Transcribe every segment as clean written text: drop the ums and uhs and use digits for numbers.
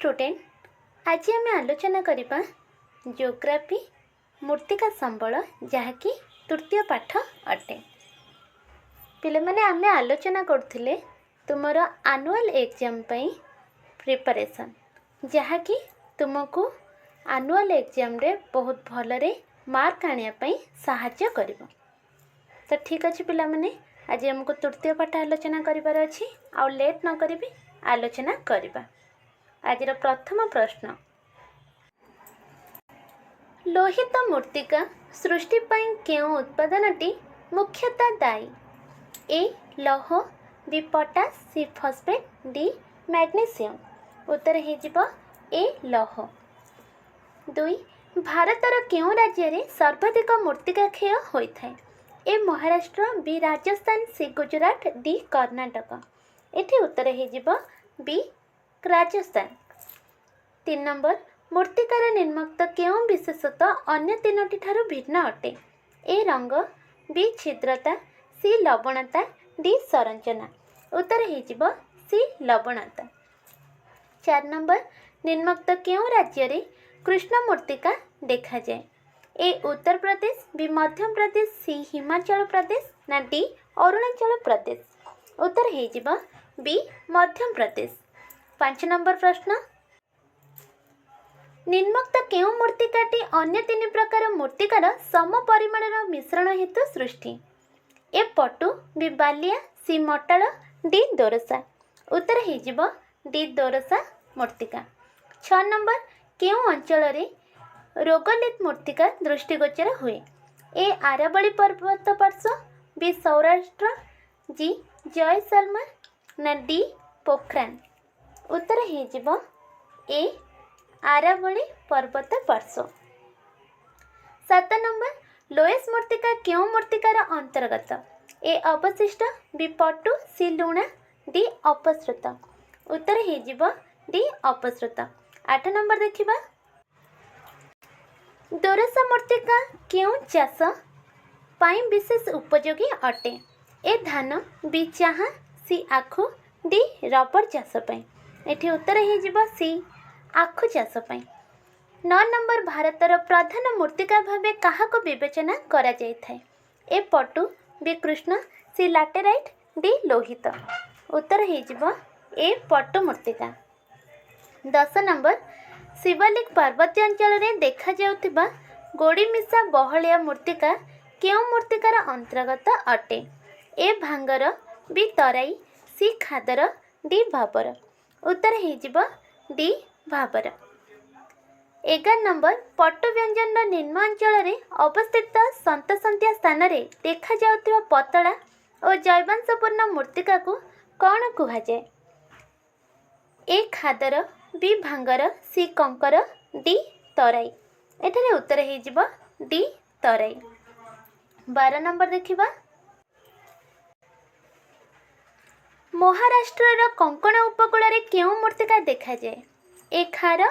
Student आज आम आलोचना करवा जियोग्राफी मूर्तिका संबल जहाँकि तृतीय पाठ अटे। पिले माने आमे आलोचना करथिले तुमर एनुअल एग्जाम पई प्रिपरेशन जहाँकि तुमको एनुअल एग्जाम रे बहुत भलरे मार्क आनिया पई सहायता करिवो। तो ठीक अच्छे पिला माने आज हमको तृतीय पाठ आलोचना करिवार अछि। आ लेट न करिबी आलोचना करिबा। आजिर प्रथम प्रश्न, लोहित मूर्तिका सृष्टि पई केउ उत्पादनटी मुख्यतः दायी? ए लौह, बी पोटास, सी फॉस्फेट, डी मैग्नीशियम। उत्तर हे जिवो ए लौह। 2 भारतर केउ राज्य रे सर्वाधिक मूर्तिका क्षय होइथाय? ए महाराष्ट्र, बी राजस्थान, सी गुजरात, डी कर्नाटक। एठी उत्तर हे जिवो बी राजस्थान। 3 नंबर, मूर्तिकार निर्मुक्त केउं विशेषता अन्य तीनोटी ठारू भिन्न अटे? ए रंग, बी छिद्रता, सी लवणता, डी संरचना। उत्तर हे जिवो सी लवणता। 4 नंबर, निर्मुक्त केउं राज्य रे कृष्ण मूर्तिका देखा जाए? ए उत्तर प्रदेश, बी मध्य प्रदेश, सी हिमाचल प्रदेश, ना डी अरुणाचल प्रदेश। उत्तर हे जिवो बी मध्य प्रदेश। 5 नंबर प्रश्न, निर्मुक्त केउं मूर्तिकाटी अन्य 3 प्रकार मूर्तिकार सम परिमाणर मिश्रण हेतु सृष्टि? ए पटु, बी बालिया, सी मटाल, डी दोरसा। उत्तर हे जिवो डी दोरसा मूर्तिका। 6 नंबर, केउं अंचल रे रोगलित मूर्तिका दृष्टिगोचर हुए? ए आरावली पर्वत पार्श्व, बी सौराष्ट्र, जी जयसलमेर, ना डी पोखरान। उत्तर हे जिवो ए आरावली पर्वत पार्श्व। 7 नंबर, लोएस मूर्तिका केउं मूर्तिकार अंतर्गत? ए अवशिष्ट, बी पटु, सी लुणा, डी अपसृत। उत्तर हे जिवो डी अपसृत। 8 नंबर देखिबा, दोरसा मूर्तिका केउं चाष पाई विशेष उपयोगी अटे? ए धान, बी चाहा, सी आखु, डी रबर चाष पाई। एठी उत्तर हे जिवो सी आखु चाष पाई। 9 नंबर, भारतर प्रधान मूर्तिका भावे काहाको विवेचना करा जाय थाए? ए पटु, बी कृष्ण, सी लाटेराइट, डी लोहित। उत्तर हे जिवो ए पटु मूर्तिका। 10 नंबर, शिवलिक पर्वतीय अंचल रे देखा जाउथिबा गोड़ीमिशा बहलिया मूर्तिका केउं मूर्तिकार अंतर्गत अटे? ए भांगर, बी तराई, सी खादर, डी भाबर। उत्तर हे जिवो डी भाबर। 11 नंबर, पट्टु व्यंजन निम्न अंचल रे अवस्थित सन्तसंतिया स्थान रे देखा जाउथिबा पतला और जैवांशपूर्ण मूर्तिका को कौन कुहा जाए? ए खादर, बी भांगर, सी कंकर, डी तराई। एठारे उत्तर हे जिवो डी तराई। 12 नंबर देखिबा, महाराष्ट्र कंकण उपकूल रे केउं मूर्तिका देखा जाए? ए खार,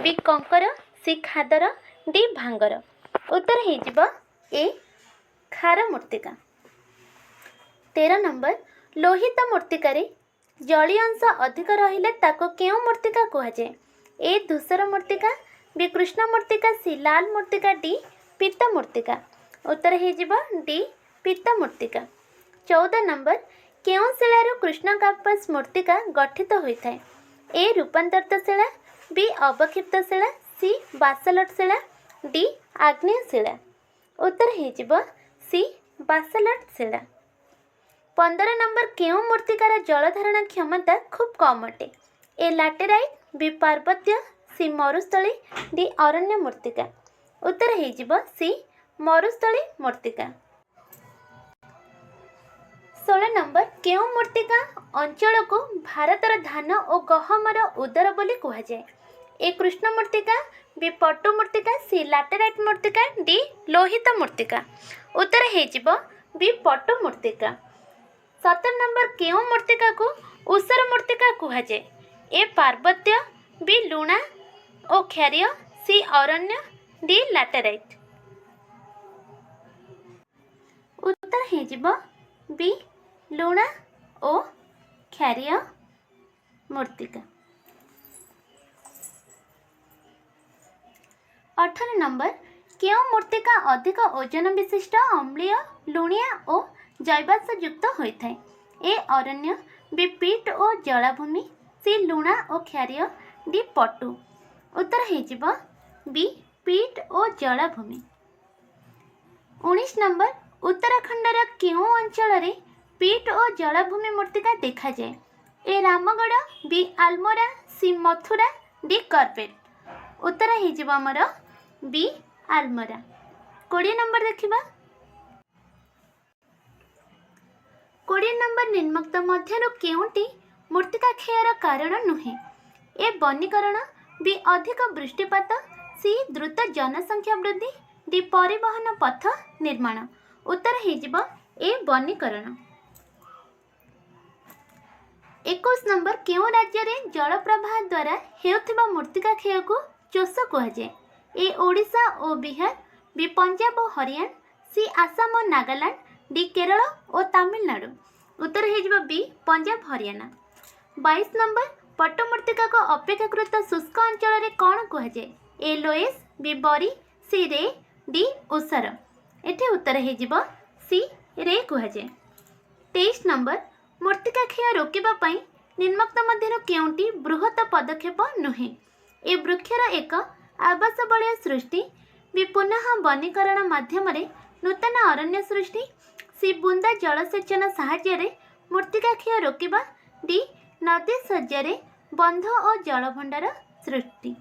बी कंकर, सी खादर, डी भांगर। उत्तर हे जिवो ए खार मूर्तिका। 13 नंबर, लोहित मूर्तिका रे जलीय अंश अधिक रहिले ताको केउं मूर्तिका कुहा जाए? ए धूसर मूर्तिका, बी कृष्ण मूर्तिका, सी लाल मूर्तिका, डी पीत मूर्तिका। उत्तर हे जिवो डी पीत मूर्तिका। 14 नंबर, केउं शिलारु कृष्ण कापस मूर्तिका गठित होइथाय? ए रूपांतरित शिला, बी अवक्षिप्त शिला, सी बासल्ट शिला, डी आग्नेय शिला। उत्तर हे जिवो सी बासल्ट शिला। 15 नंबर, केउं मूर्तिकार जलधारण क्षमता खूब कम अटे? ए लाटेराइट, बी पार्वत्य, सी मरुस्थली, डी अरण्य मूर्तिका। उत्तर हे जिवो सी मरुस्थली मूर्तिका। 16 नंबर, केउं मूर्तिका अंचल को भारतर धान और गहमर उदर बोली कुहा जाए? ए कृष्ण मूर्तिका, बी पट्टु मूर्तिका, सी लाटेराइट मूर्तिका, डी लोहित मूर्तिका। उत्तर हे जिवो बी पट्टु मूर्तिका। 17 नंबर, केउं मूर्तिका को ऊसर मूर्तिका कुहा जाए? ए पार्वत्य, बी लुणा और क्षारीय, सी अरण्य, डी लाटेराइट। उत्तर हे जिवो बी लुणा और क्षारीय मूर्तिका। 18 नंबर केउं मूर्तिका अधिक ओजन विशिष्ट अम्लीय लुणिया और जैवांशयुक्त होता है। ए अरण्य बी पीट और जलाभूमि सी लुणा और क्षारीय डी पटु। उत्तर हो बी पीट और जलाभूमि। 19 नंबर उत्तराखंडर केउं अंचल पीट और जलाभूमि मूर्तिका देखा जाए। ए रामगढ़ बी आलमोरा सी मथुरा डी करपेट। उत्तर हो आमर बी आलमोरा। 20 नंबर देखिबा 20 नंबर निम्नोक्त मध्यरु केउंटी मूर्तिका क्षयर कारण नुहे। ए वनीकरण बी अधिक वृष्टिपात सी द्रुत जनसंख्या वृद्धि डी परिवहन पथ निर्माण। उत्तर हो ए वनीकरण। 21 नंबर केउं राज्य रे जल प्रवाह द्वारा हेउथिबा मूर्तिका क्षय को चोष कहुए। ए ओडिशा और बिहार बी पंजाब और हरियाणा सी आसाम और नागालैंड डी केरल और तमिलनाडु। उत्तर हो बी पंजाब हरियाणा। 22 नंबर पट्टमूर्तिका को अपेक्षाकृत शुष्क अंचल रे कौन कहुए। ए लोएस बी बरी सी रे डी ओसार। एठी उत्तर हो सी रे कहुए। 23 नंबर मूर्तिका क्षय रोकवा पाई निम्नोक्त मध्यरु केउंटी बृहत पदक्षेप नुहे। ए वृक्षर एक आवास बलय सृष्टि बी पुनः वनीकरण माध्यम नूतन अरण्य सृष्टि सी बुंदा जलसेचन साहाय्य मूर्तिका क्षय रोकवा डी नदी सज्जार बंध और जलभंडार सृष्टि।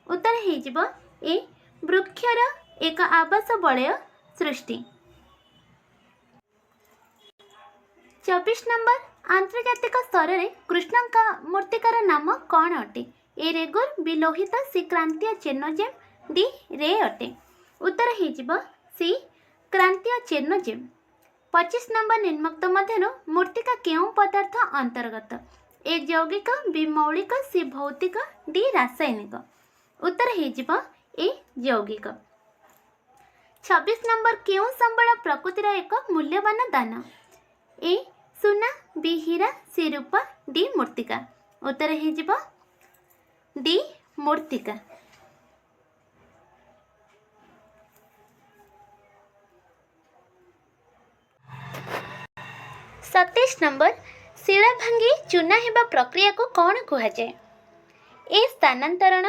उत्तर हो ए वृक्षर एक आवास बलय सृष्टि। 24 नंबर आंतर्जातिक स्तर में कृष्ण का मूर्तिकार नाम कौन अटे। ए रेगुर बी लोहित सी क्रांतीय चेन्नोजेम डी रे अटे। उत्तर हो सी क्रांतीय चेन्नोजेम। 25 नंबर निम्नोक्त मध्यरु मूर्तिका केउं पदार्थ अंतर्गत। ए यौगिक बी मौलिक सी भौतिक डी रासायनिक। उत्तर हो ए यौगिक। 26 नंबर केउं संबल प्रकृतिर एक मूल्यवान दान। ए सुना बी हीरा सी रूपा डी मूर्तिका। उत्तर हो डी मूर्तिका। 27 नंबर शिला भांगी चूना हेबा प्रक्रिया को कौन कहुए। ए स्थानांतरण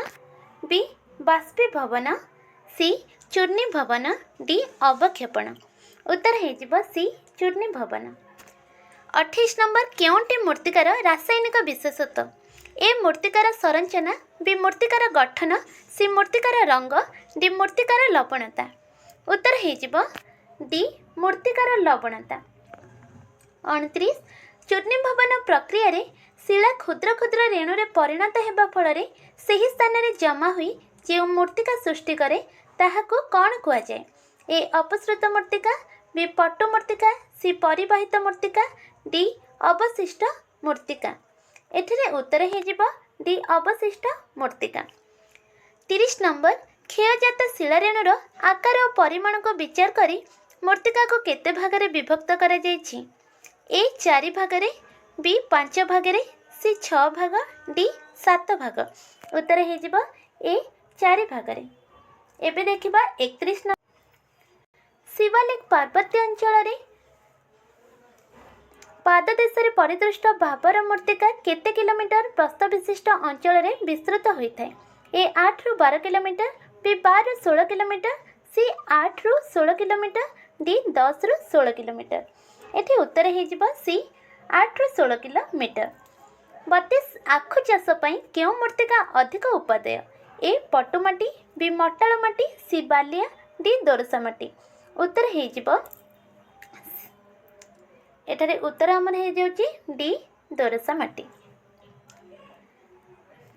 बी बाष्पीभवन सी चूर्णीभवन डी अवक्षेपण। उत्तर हो सी चूर्णीभवन। 28 नंबर केउंटी मूर्तिकार रासायनिक विशेषत्व। ए मूर्तिकार संरचना बी मूर्तिकार गठन सी मूर्तिकार रंग डी मूर्तिकार लवणता। उत्तर हो डी मूर्तिकार लवणता। 29 चूर्णीभवन प्रक्रिया रे शिला क्षुद्र क्षुद्र रेणुरे परिणत हेबा फल सही स्थान रे जमा हुई जो मूर्तिका सृष्टि करे ताहाको कौन कहुए। ए अपसृत मूर्तिका बी पट्टु मूर्तिका सी परिवाहित मूर्तिका डी अवशिष्ट मूर्तिका। एथिरे उत्तर हो डी अवशिष्ट मूर्तिका। 30 नंबर क्षयजात शिला रेणुर आकार और परिमाण को विचार करी मूर्तिका को केते भागरे विभक्त करा जायछि। ए 4 भागरे बी 5 भागरे सी 6 भाग डी 7 भाग। उत्तर हो ए 4 भागरे। एबे देखिबा 31 नंबर शिवालिक पार्वत्य अंचल रे पाददेश परिदृष्ट भावर मूर्तिका केते किलोमीटर प्रस्थ विशिष्ट अंचल रे विस्तृत होता है। ए 8 रु 12 किलोमीटर बी 12 रु 16 किलोमीटर सी 8 रु 16 किलोमीटर डी 10 रु 16 किलोमीटर। एठी उत्तर हो सी 8 रु 16 किलोमीटर। 32 आखु चाष केउं मूर्तिका अधिक उपादेय। ए पटुमाटी बी मटाल माटी सी बालिया डी दोरसा माटी। उत्तर हो एठारे उत्तर आमर हो जाउची डी दोरसा माटी।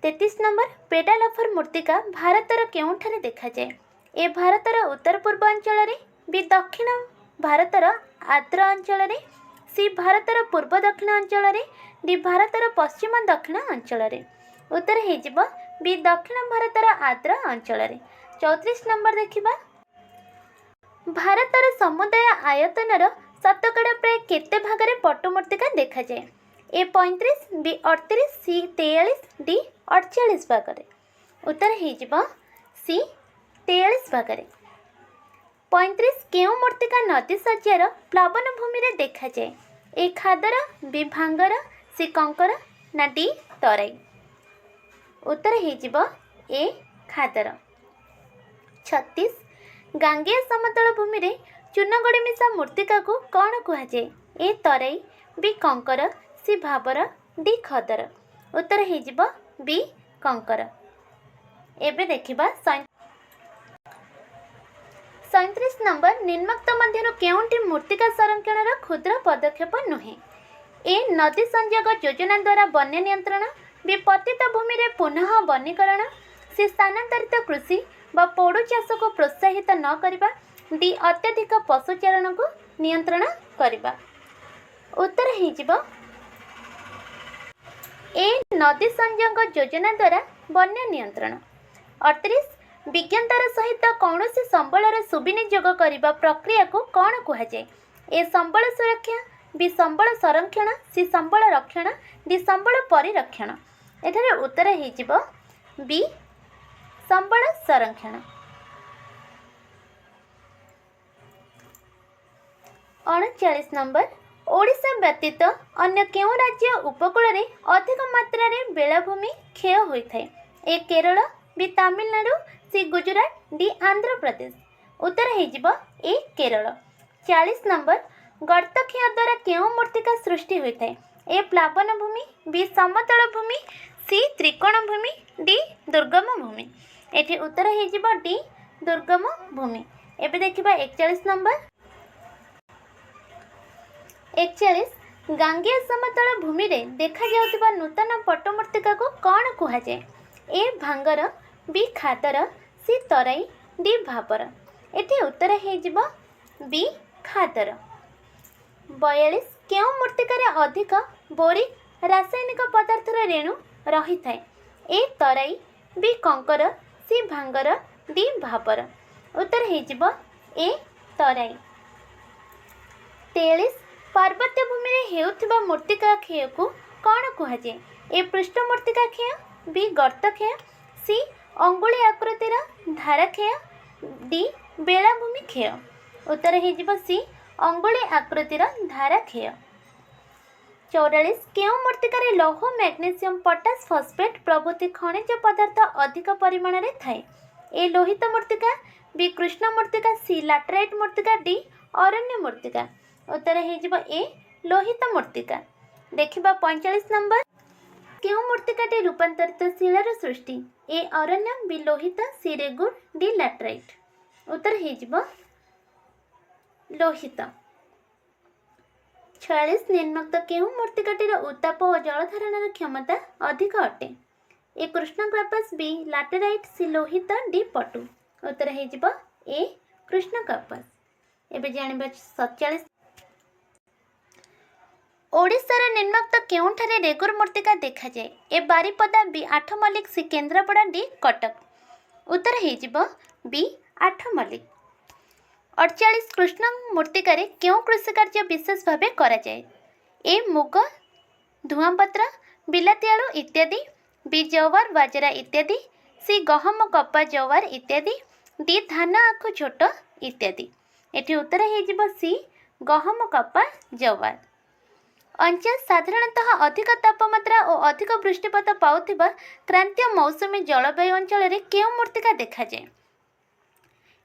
33 नंबर पेडालफर मूर्तिका भारतर केउंठारे देखा जाए। ए भारतर उत्तर पूर्व अंचल रे बी दक्षिण भारतर आर्द्र अंचल रे सी भारतर पूर्व दक्षिण अंचल रे डी भारतर पश्चिम दक्षिण अंचल रे। उत्तर हो बी दक्षिण भारतर आर्द्र अंचल रे। 34 नंबर देखिबा भारतर समुदाय आयतनर शतकड़ा प्राय केते भागरे पट्टुमूर्तिका देखा जाए। ए 35 बी 38 सी 43 डी 48 भागरे। उत्तर हो सी 43 भागरे। 35 केउं मूर्तिका नदी शଯ୍यार प्लावन भूमि रे देखा जाए? ए खादर, बी भांगर, सी कंकर ना डी तराई। उत्तर हो ए खादर। 36 गांगेय समतल भूमि रे चूनगड़ी मिशा मूर्तिका को कौन कहुए? ए तराई, बी कंकर, सी भाबर, डी खदर। उत्तर हो बी कंकर। एबे देखिबा 37 नंबर निम्नोक्त मध्यरु केउंटी मूर्तिका संरक्षण क्षुद्र पदक्षेप नुहे? ए नदी संयोग योजना द्वारा वन्य नियंत्रण, बी पतित भूमि रे पुनः वनीकरण, सी स्थानांतरित कृषि व पोड़ू चाष को प्रोत्साहित न करिबा, डी अत्यधिक पशुचारण को नियंत्रण करिबा। उत्तर हो ए नदी संयोग योजना द्वारा वन्य नियंत्रण। 38 विज्ञानतार सहित कौन सी संबलर सुविनियोग करने प्रक्रिया को कौन कहुए? ए संबल सुरक्षा, बी संबल संरक्षण, सी संबल रक्षण, डी संबल परिरक्षण। एठारे उत्तर हो बी संबल संरक्षण। 39 नंबर ओडिशा व्यतीत अन्य केउं राज्य उपकूल रे अधिक मात्रा रे बेलाभूमि क्षय होता है? ए केरल, बी तमिलनाडु, सी गुजरात, डी आंध्र प्रदेश। उत्तर हो ए केरल। 40 नंबर गर्त क्षय द्वारा केउं मूर्तिका सृष्टि होता है? ए प्लावन भूमि, बी समतल भूमि, सी त्रिकोण भूमि, डी दुर्गम भूमि। एठी उत्तर हो डी दुर्गम भूमि। एबे देखिबा 41 नंबर। 41 गांगेय समतल भूमि रे देखा जाउतिबा नूतन पट्टमूर्तिका को कौन कहुए? ए भांगर, बी खादर, सी तराई, डी भाबर। एठी उत्तर हो बी खादर। 42 केउं मूर्तिकार अधिक बोरिक रासायनिक पदार्थर रेणु रही थाए? ए तराई, बी कंकर, सी भांगर, डी भाबर। उत्तर हो ए तराई। 43 पार्वत्य भूमि रे हेउथिबा मूर्तिका क्षय को कौन कहुए? ए पृष्ठ मूर्तिका क्षय, बी गर्त क्षय, सी अंगुली आकृतिर धारा क्षय, डी बेलाभूमि क्षय। उत्तर हो सी अंगुली आकृतिर धारा क्षय। 44 केउं मूर्तिकार लौह, मैग्नेशियम, पोटास, फॉस्फेट प्रभृति खनिज पदार्थ अधिक परिमाण रे थाए? ए लोहित मूर्तिका, बी कृष्ण मूर्तिका, सी लैटेराइट मूर्तिका, डी अरण्य मूर्तिका। उत्तर हो ए लोहित मूर्तिका। देखिबा 45 नंबर केउं मूर्तिकाटी रूपांतरित शिलार सृष्टि? ए अरण्य, बी लोहित, सी रेगुर, डी लैटेराइट। उत्तर हो लोहित। 46 निम्नोक्त केउं मूर्तिकाटीर उत्ताप और जलधारण क्षमता अधिक अटे? ए कृष्णकार्पस, बी लैटेराइट, सी लोहित, डी पटु। उत्तर हो ए कृष्णकार्पस। एबे जानिबा 47 ओडिशार निम्नोक्त केउंठारे रेगुर मूर्तिका देखा जाए? ए बारिपदा, बी आठमल्लिक, सी केन्द्रापड़ा, डी कटक। उत्तर हो बी आठमल्लिक। 48 कृष्ण मूर्तिकार क्यों कृषि कार्य विशेष भाव करा जाए? ए मुग, धुआंपत्र, बिलाती आलू इत्यादि, बी जवार, बाजरा इत्यादि, सी गहम, कपा, जवार इत्यादि, डी धान, आखु, झोट इत्यादि। एठी उत्तर हो सी गहम, कपा, जवार। 49 साधारणतः अधिक तापमात्रा और अधिक वृष्टिपात पाउथिबा क्रांतीय मौसुमी जलवायु अंचल रे केउं मूर्तिका देखा जाए?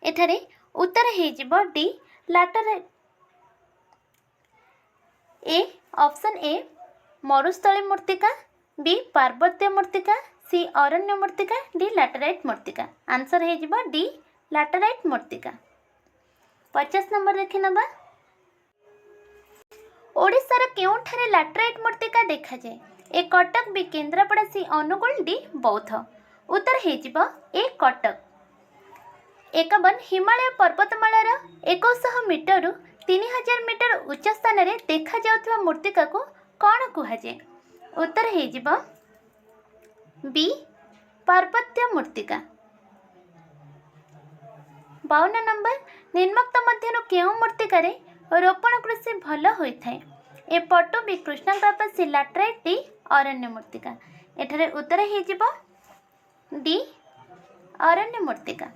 एठारे उत्तर हो D laterite. A option A मरुस्थली मूर्तिका, बी पार्वत्य मूर्तिका, सी अरण्य मूर्तिका, डी लैटेराइट मूर्तिका। आंसर हो डी लैटेराइट मूर्तिका। 50 नंबर देखि नबा ओडिशार केउंठारे लैटेराइट मूर्तिका देखा जाए? A Cuttack, B Kendrapara, C Angul, D Boudh. उत्तर हो ए कटक। 51 हिमालय पर्वतमालार 100 मीटर रु 3000 मीटर उच्च स्थान रे देखा जाउथबा मूर्तिका को कौन कहुए? उत्तर हो बी पार्वत्य मूर्तिका। 52 नंबर निम्नोक्त मध्यरु केउं मूर्तिकार रोपण कृषि भल होइथाय? ए पटु, बी कृष्णकार्पस, सी लैटेराइट, डी अरण्य मूर्तिका। एठारे उत्तर हो डी अरण्य मूर्तिका।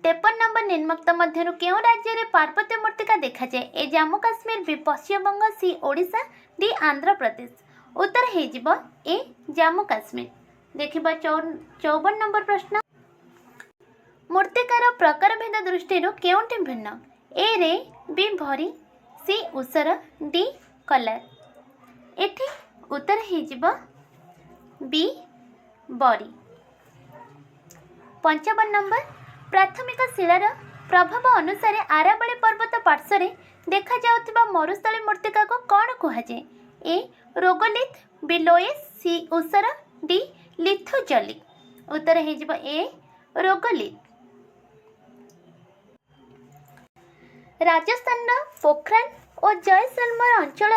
53 नंबर निम्नोक्त मध्यरु केउं राज्य रे पार्वत्य मृत्तिका देखा जाए? ए जम्मू काश्मीर, बी पश्चिम बंग, सी ओडिशा, डी आंध्र प्रदेश। उत्तर हे जिवो ए जम्मू काश्मीर। देखिबा 54 नंबर प्रश्न। मृत्तिकार प्रकार भेद दृष्टि केउंटी भिन्न? ए रे बी भरी, सी उसर, डी कलर। एठी उत्तर हे जिवो बी बरी। 55 नंबर प्राथमिक शिलार प्रभाव अनुसार आरावली पर्वत पार्श्व देखा जाउथिबा मरुस्थली मृत्तिका को कौन कहुए? ए रोगोलिथ, बी लोएस, सी उसर, डी लिथोजलिक। उत्तर हे जिवो ए रोगोलिथ। राजस्थान पोखरान और जयसलमेर अंचल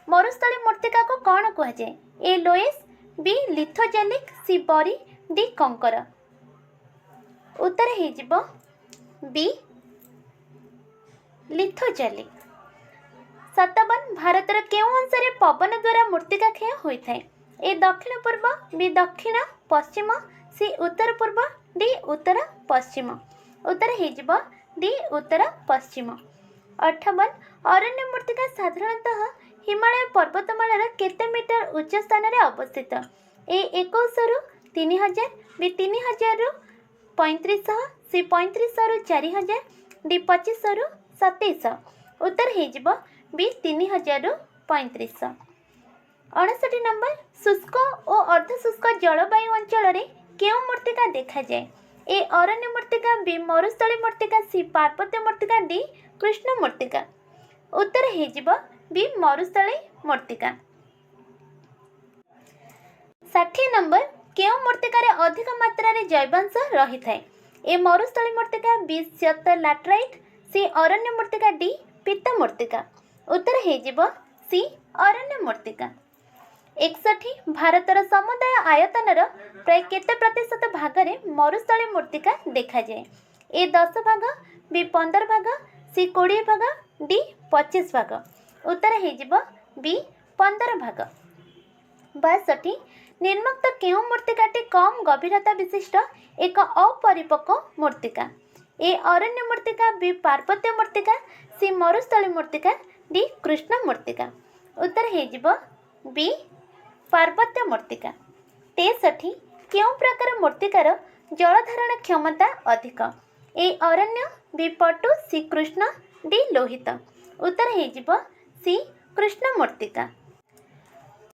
मरुस्थली मृत्तिका को कौन कहुए? ए लोएस, बी लिथोजलिक, सी बरी, डी कंकर। उत्तर हे जिवो बी लिथोजलिक। 57 भारतर केउं अंशरे पवन द्वारा मृत्तिका क्षय होता है? ए दक्षिण पूर्व, बी दक्षिण पश्चिम, सी उत्तर पूर्व, डी उत्तर पश्चिम। उत्तर हे जिवो डी उत्तर पश्चिम। 58 अरण्य मृत्तिका साधारणतः हिमालय पर्वतमालार केते मीटर उच्च स्थान रे अवस्थित? ए 2100 रु 3000, बी 3000 रु 3500, सी 3500 रु 4000, डी 2500 रु 2700। उत्तर हे जिवो बी 3000 रु 3500। 59 नंबर शुष्क और अर्धशुष्क जलवायु अंचल रे केउं मृत्तिका देखा जाए? ए अरण्य मृत्तिका, बी मरुस्थली मृत्तिका, सी पार्वत्य मृत्तिका, डी कृष्ण मृत्तिका। उत्तर हे जिवो बी मरुस्थली मृत्तिका। 60 नंबर केउं मृत्तिकार अधिक मात्रा रे जैवांश रही थाए? ए मरुस्थली मृत्तिका, बी श्वेत लैटराइट, सी अरण्य मृत्तिका, डी पीत मृत्तिका। उत्तर हे जिवो सी अरण्य मृत्तिका। 61 भारतर समुदाय आयतनर प्राय केते प्रतिशत भाग रे मरुस्थली मृत्तिका देखा जाए? ए 10 भाग, बी 15 भाग, सी 20 भाग, डी 25 भाग। उत्तर हे जिवो बी 15 भाग। 62 निम्नोक्त केउं मृत्तिकाटी कम गभीरता विशिष्ट एक अपरिपक्व मृत्तिका? ए अरण्य मृत्तिका, बी पार्वत्य मृत्तिका, सी मरुस्थली मृत्तिका, डी कृष्ण मृत्तिका। उत्तर हे जिवो बी पार्वत्य मृत्तिका। 63 केउं प्रकार मृत्तिकार जलधारण क्षमता अधिक? ए अरण्य, बी पटु, सी कृष्ण, डी लोहित। उत्तर हे जिवो सी कृष्ण मृत्तिका।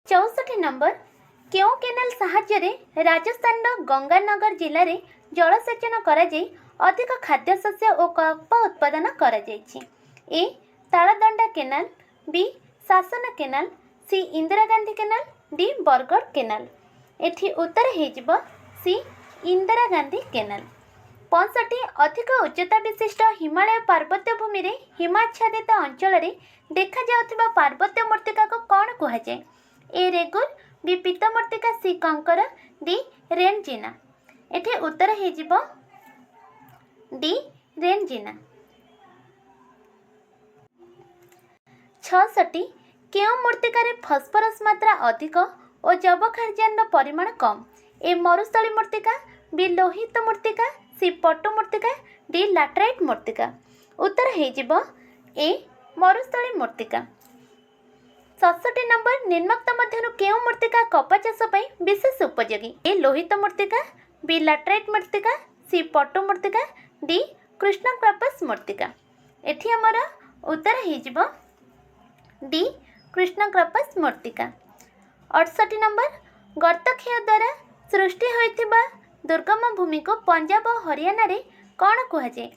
64 नंबर केउं केनाल साहाय्य रे राजस्थान गंगानगर जिले में जलसेचन करा जाई अधिक खाद्य शस्य और कप उत्पादन करा जायछि? A Taldanda canal, B Sasan canal, C Indira Gandhi canal, D Bargarh canal. एठी उत्तर हे जिवो सी इंदिरा गांधी केनाल। 65 अधिक उच्चता विशिष्ट हिमालय पार्वत्य भूमि रे हिमाच्छादित अंचल रे देखा जाउथिबा पार्वत्य मृत्तिका को कौन कहा जाए? ए रेगुर, बी पीत मृत्तिका, सी कंकर, डी रेनजिना। एठी उत्तर हे जिवो डी रेनजिना। 66 केउं मृत्तिकार फस्फरस मात्रा अधिक और जैवखार्यान परिमाण कम? ए मरुस्थली मृत्तिका, बी लोहित मृत्तिका, सी पटु मृत्तिका, डी लैटराइट मृत्तिका। उत्तर हे जिवो ए मरुस्थली मृत्तिका। 67 नंबर निम्नोक्त मध्यरु केउं मृत्तिका कपा चाष पई विशेष उपयोगी? ए लोहित मृत्तिका, बी लैटराइट मृत्तिका, सी पटु मृत्तिका, डी कृष्णक्रपस मृत्तिका। एठी हमर उत्तर हे जिवो डी कृष्णक्रपस मृत्तिका। 68 नंबर गर्तक्षय द्वारा सृष्टि होइथिबा दुर्गम भूमि को पंजाब और हरियाणा रे कौन कहा जाए?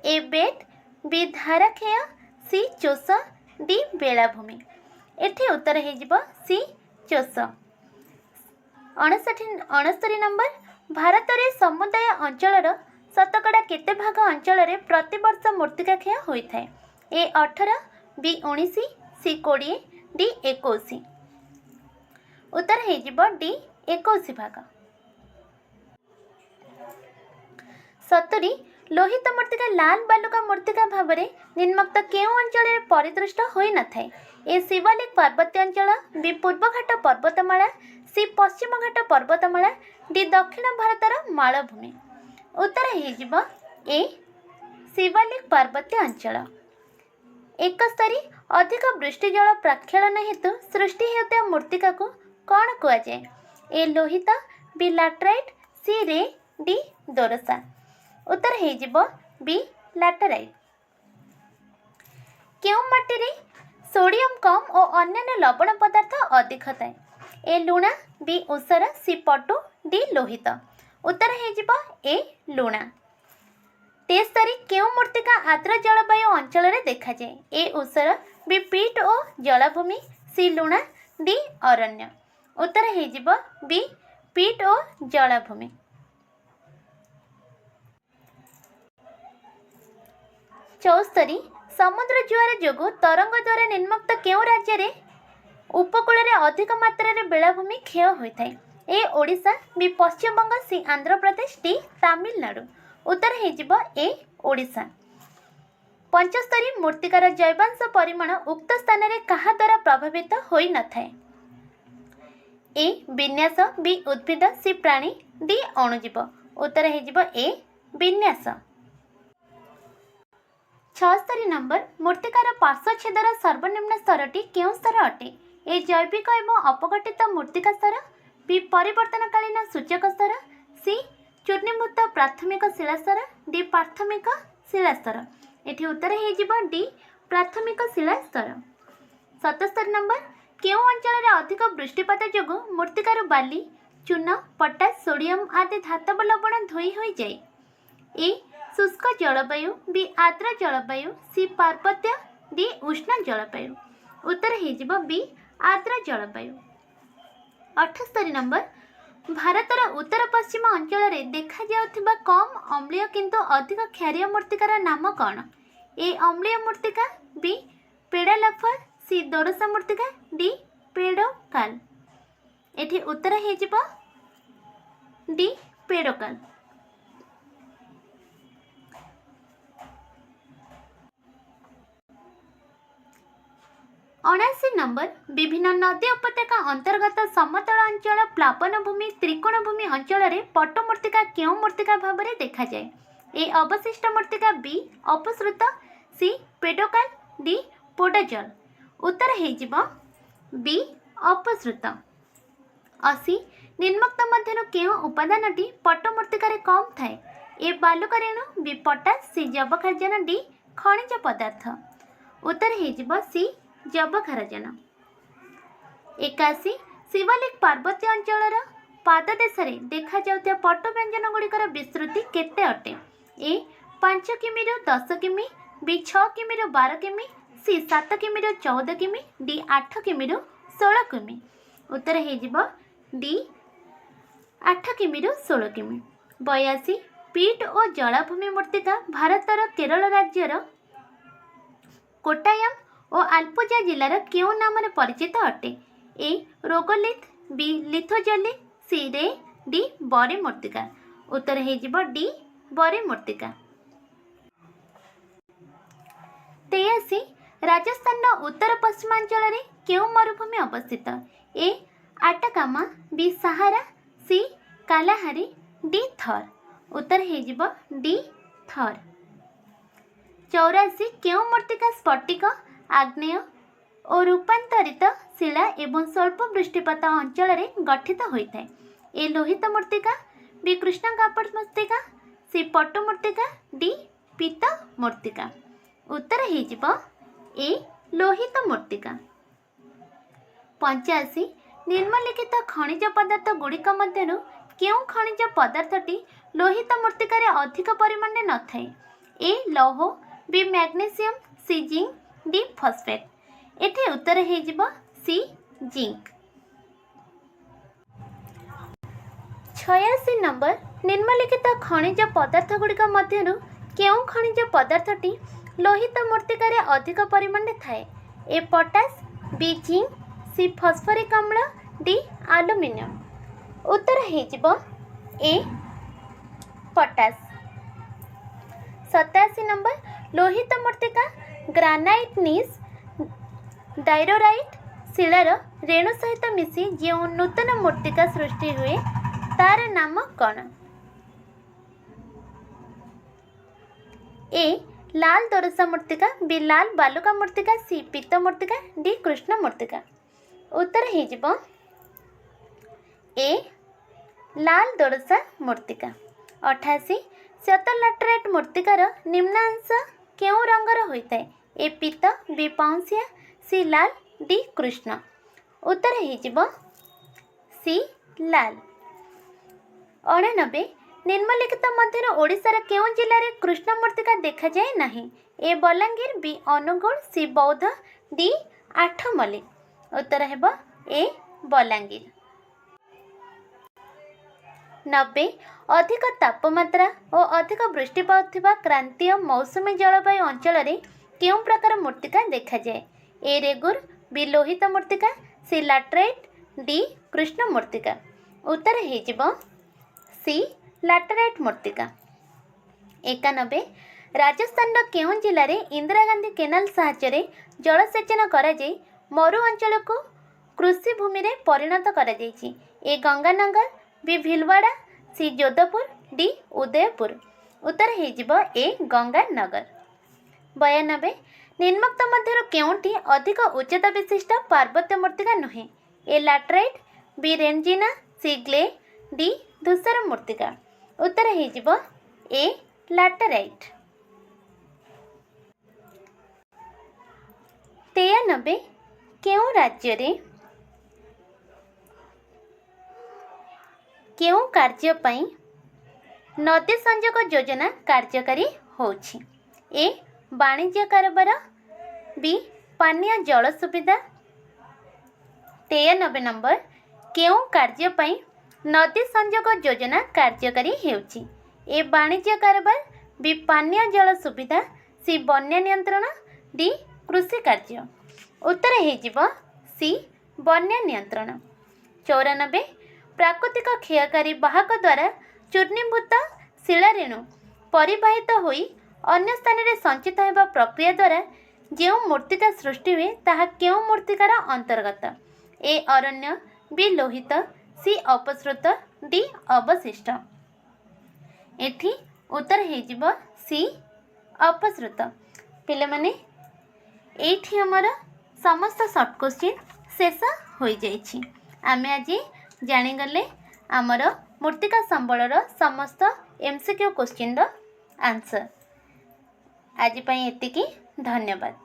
ए बेट, बी धाराक्षय, सी चोष, डी बेलाभूमि। एठी उत्तर हे जिवो सी चोष। 69 नंबर भारत रे समुदाय अंचलर शतकड़ा केते भाग अंचल रे प्रतिवर्ष मृत्तिका क्षय होता है? ए 18, बी 19, सी 20, डी 21। उत्तर हे जिवो डी 21 भाग। 70 लोहित मृत्तिका लाल बालुका मृत्तिका भाव में निम्नोक्त केउं अंचल परिदृष्ट होई न थाए? ए शिवालिक पार्वत्यांचल, बी पूर्वघाट पर्वतमाला, सी पश्चिम घाट पर्वतमाला, डी दक्षिण भारतर मालभूमि। उत्तर हे जिवो ए शिवालिक पार्वत्य अंचल। एकस्तरी अधिक वृष्टिजल प्रक्षालन हेतु सृष्टि होता मृत्तिका को कौन कहुए? ए लोहित, बी लैटेराइट, सी रे, डी दोरसा। उत्तर हो बी लैटेराइट। क्यों माटी रे सोडियम कम और अन्य लवण पदार्थ अधिक थाए? ए लुणा, बी ऊसर, सी पटु, डी लोहित। उत्तर हो ए लुणा। तेस्तरी क्यों मृत्तिका आर्द्र जलवायु अंचल में देखा जाए? ए ऊसर, बी पीट और जलभूमि, सी लुणा, डी अरण्य। उत्तर हो बी पीट और जलभूमि। चौस्तरी समुद्र जुआर जोगु तरंग द्वारा निर्मुक्त क्यों राज्य रे उपकूल रे अधिक मात्रा रे बेलाभूमि क्षय होता है? ए ओडिशा, बी पश्चिम बंग, सी आंध्र प्रदेश, डी तमिलनाडु। उत्तर हो ए ओडिशा। पंचस्तरी मृत्तिकार जैवांश परिमाण उक्त स्थान रे कहा द्वारा प्रभावित होई न थाए? ए विन्यास, बी उद्भिद, सी प्राणी, डी अणुजीव। उत्तर हो ए विन्यास। 76 नंबर मृत्तिकार पार्श्वछेदर सर्वनिम्न स्तरटी क्यों स्तर अटे? ए जैविक एवं अपघटित मृत्तिका स्तर, बी परिवर्तनकालीन सूचक स्तर, सी चूर्णीभूत प्राथमिक शिलास्तर, डी प्राथमिक शिलास्तर। एठी उत्तर हो डी प्राथमिक शिलास्तर। 77 नंबर क्यों अंचल अधिक वृष्टिपात जोगु मृत्तिकार बाली, चून, पटास, सोडियम आदि धातव लवण धोई हो जाए? ए शुष्क जलवायु, बी आर्द्र जलवायु, सी पार्वत्य, डी उष्ण जलवायु। उत्तर हो बी आर्द्र जलवायु। 78 नंबर भारतर उत्तर पश्चिम अंचल में देखा जाउथिबा कम अम्लीय किंतु अधिक क्षारीय मृत्तिकार नाम कौन? ए अम्लीय मृत्तिका, बी पेडालाफर, सी दोरसा मृत्तिका, डी पेडोकाल। एठी उत्तर हो डी पेडोकाल। 79 नंबर विभिन्न नदी उपत्यका अंतर्गत समतल अंचल, प्लावन भूमि, त्रिकोण भूमि अंचल में पट्टमृत्तिका क्यों मृत्तिका भाव में देखा जाए? ए अवशिष्ट मृत्तिका, बी अपसृत, सी पेडोकाल, डी पोडोजल। उत्तर हो बी अपसृत। 80 निम्नोक्त मध्य क्यों उपादानटी पट्टमृत्तिका कम थाए? ए बालुका रेणु, बी पटास, सी जबखारजन, डी खनिज पदार्थ। उत्तर हो सी जबखारजन। 81 शिवालिक पार्वत्य अंचल पाददेश देखा जाउथिबा पट्ट व्यंजन गुड़िकर विस्तृति केते अटे? ए 5 किमी 10 किमी, बी 6 किमी 12 किमी, सी 7 किमी 14 किमी, डी 8 किमी 16 किमी। उत्तर हो डी 8 किमी 16 किमी। 82 पीट और जलाभूमि मृत्तिका भारतर केरल राज्यर कोट्टायम और आलपुजा जिलार क्यों नाम परिचित अटे? ए रोगोलिथ, बी लिथोजोलिथ, सी रे, डी बरे मृत्तिका। उत्तर हो डी बरे मृत्तिका। 83 राजस्थान उत्तर पश्चिमांचल में क्यों मरुभूमि अवस्थित? ए आटाकामा, बी सहारा, सी कालाहारी, डी थर। उत्तर हो डी थर। 84 क्यों मृत्तिका स्फटिक, आग्नेय और रूपांतरित शिला एवं स्वल्प वृष्टिपात अंचल में गठित होता है? ए लोहित मृत्तिका, बी कृष्ण कापड़ मृत्तिका, सी पट्टु मृत्तिका, डी पीत मृत्तिका। उत्तर हो ए लोहित मृत्तिका। 85 निम्नलिखित खनिज पदार्थ गुड़िक मध्यरु क्यों खनिज पदार्थटी लोहित मृत्तिकार अधिक परिमाण न थाए? ए लौह, बी मैग्नीशियम, सी जिंक, डी फॉस्फेट। एठी उत्तर हो सी जिंक। 86 नंबर निम्नलिखित खनिज पदार्थ गुड़िक मध्यरु क्यों खनिज पदार्थटी लोहित मृत्तिकार अधिक परिमाण थाए? ए पोटास, बी जिंक, सी फॉस्फोरिक अम्ल, डी एल्युमिनियम। उत्तर हो ए पोटास। 87 नंबर लोहित मृत्तिका ग्रानाइट नीस डायरोराइट शिलार रेणु सहित मिसी जो नूतन मृत्तिका सृष्टि हुए तार नाम कौन? ए लाल दोरसा मूर्तिका, बी लाल बालुका मूर्तिका, सी पीत मूर्तिका, डी कृष्ण मूर्तिका। उत्तर हो ए लाल दोरसा मूर्तिका। 88 श्वेत लैटेराइट मूर्तिकार निम्नांश केउं रंगर होता है? ए पीत, बी पाउंसिया, सी लाल, डी कृष्ण। उत्तर हो सी लाल। 99 निम्नलिखित मध्य ओडिशार केउं जिल्लारे कृष्ण मूर्तिका देखा जाए नहीं? ए बलांगीर, बी अनुगुल, सी बौद्ध, डी आठमल्ली। उत्तर हेब ए बलांगीर। 90 अधिक तापमात्रा और अधिक वृष्टिपात क्रांतीय मौसुमी जलवायु अंचल केउं प्रकार मूर्तिका देखा जाए? ए रेगुर, बी लोहित मूर्तिका, सी लैटेराइट, डी कृष्ण मूर्तिका। उत्तर हो सी लैटेराइट मूर्तिका। 91 राजस्थान केउं जिले में इंदिरा गांधी केनाल साहाय्य जलसेचन कराई मरु अंचल को कृषि भूमि में परिणत करा जायछि? ए गंगानगर, बी भीलवाड़ा, सी जोधपुर, डी उदयपुर। उत्तर हो ए गंगानगर। 92 निम्नोक्त मध्य केउंटी अधिक उच्चता विशिष्ट पार्वत्य मूर्तिका नुहे? ए लैटेराइट, बी रेंजिना, सी ग्ले, डी धूसर मूर्तिका। उत्तर हो ए लैटेराइट। 93 केउं राज्य रे केउं कार्य पई नदी संयोग योजना कार्यकारी होछि? ए वाणिज्य कारोबार, बी पानीय जल सुविधा। 93 नंबर केउं कार्य पई नदी संयोग योजना कार्यकारी हेउछि? ए वाणिज्य कारोबार, बी पानीय जल सुविधा, सी बन्या नियंत्रण, डी कृषि कार्य। उत्तर हो सी बन्या नियंत्रण। 94 प्राकृतिक क्षयकारी वाहक द्वारा चूर्णीभूत शिलारेणु परिवाहित होई अन्य स्थान में संचित होगा प्रक्रिया द्वारा जो मूर्तिका सृष्टि हुए ताहा केउं मूर्तिकार अंतर्गत? ए अरण्य, बी लोहित, सी अपसृत, डी अवशिष्ट। एठी उत्तर हो सी अपसृत। पिले माने एठी हमर समस्त शॉर्ट क्वेश्चन शेष हो जाइछि। आमे आज जानिगले आमर मूर्तिका संबलर समस्त एमसीक्यू क्वेश्चन आंसर। आज पई एतिकी, धन्यवाद।